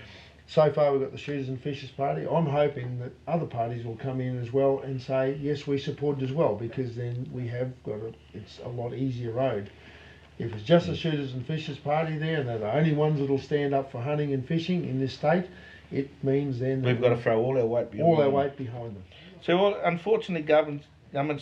Speaker 1: So far we've got the Shooters and Fishers Party. I'm hoping that other parties will come in as well and say, yes, we support it as well, because then we have got it's a lot easier road. If it's just the Shooters and Fishers Party there, and they're the only ones that'll stand up for hunting and fishing in this state, it means then
Speaker 2: We've got to throw all our weight
Speaker 1: behind them.
Speaker 2: So unfortunately governments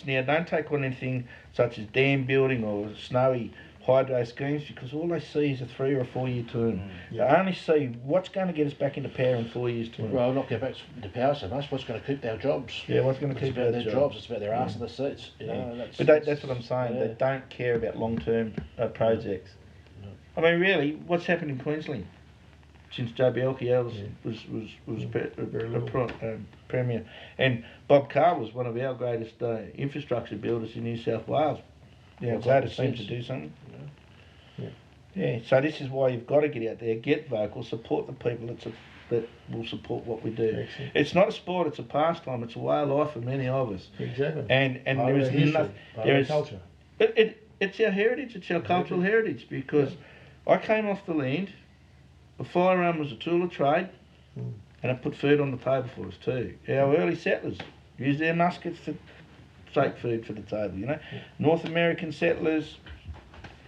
Speaker 2: now don't take on anything such as dam building or snowy hydro schemes, because all they see is a 3 or 4 year term. They only see what's going to get us back into power in 4 years' time.
Speaker 3: Well, not get back to power so much. What's going to keep our jobs?
Speaker 2: Yeah, what's going to keep
Speaker 3: their jobs? It's about their arse in the seats. You know,
Speaker 2: that's what I'm saying. They don't care about long-term projects.
Speaker 3: No.
Speaker 2: I mean, really, what's happened in Queensland since Joe Bielke was premier, and Bob Carr was one of our greatest infrastructure builders in New South Wales. Yeah, glad it seems to do something. Yeah, so this is why you've got to get out there, get vocal, support the people that will support what we do.
Speaker 1: Excellent.
Speaker 2: It's not a sport; it's a pastime. It's a way of life for many of us.
Speaker 1: Exactly.
Speaker 2: And there is nothing. There is
Speaker 1: culture.
Speaker 2: It's our heritage. It's our cultural heritage, because I came off the land. The firearm was a tool of trade, and it put food on the table for us too. Our early settlers used their muskets to take food for the table. You know, North American settlers,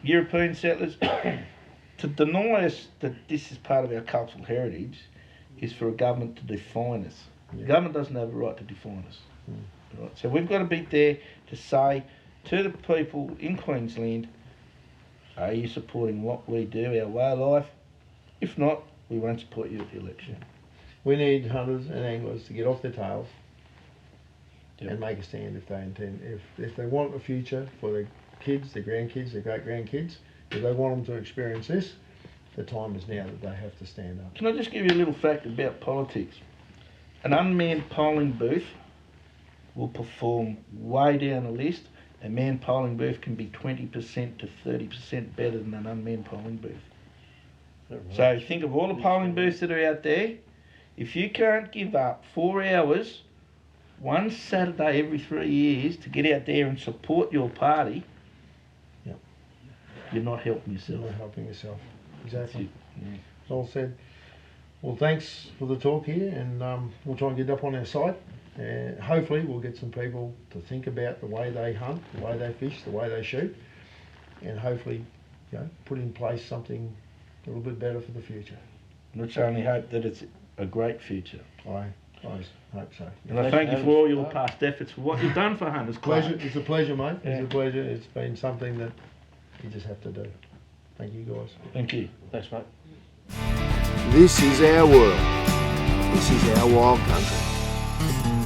Speaker 2: European settlers. To deny us that this is part of our cultural heritage is for a government to define us. The government doesn't have a right to define us. Right? So we've got to be there to say to the people in Queensland, are you supporting what we do, our way of life? If not, we won't support you at the election.
Speaker 1: We need hunters and anglers to get off their tails and make a stand if they intend. If they want a future for their kids, their grandkids, their great-grandkids, if they want them to experience this, the time is now that they have to stand up.
Speaker 2: Can I just give you a little fact about politics? An unmanned polling booth will perform way down the list. A manned polling booth can be 20% to 30% better than an unmanned polling booth. So think of all the polling booths that are out there. If you can't give up 4 hours, one Saturday every 3 years to get out there and support your party, you're not helping yourself.
Speaker 1: You're not helping yourself. Exactly.
Speaker 2: Yeah.
Speaker 1: All said. Well, thanks for the talk here, and we'll try and get it up on our site. And hopefully we'll get some people to think about the way they hunt, the way they fish, the way they shoot, and hopefully, put in place something a little bit better for the future.
Speaker 2: Let's only hope that it's a great future.
Speaker 1: I hope so.
Speaker 2: And I thank you for all your past efforts for what you've done for Hunters Club.
Speaker 1: It's a pleasure, mate. It's a pleasure. It's been something that you just have to do. Thank you, guys.
Speaker 2: Thank you.
Speaker 3: Thanks, mate.
Speaker 7: This is our world. This is our wild country.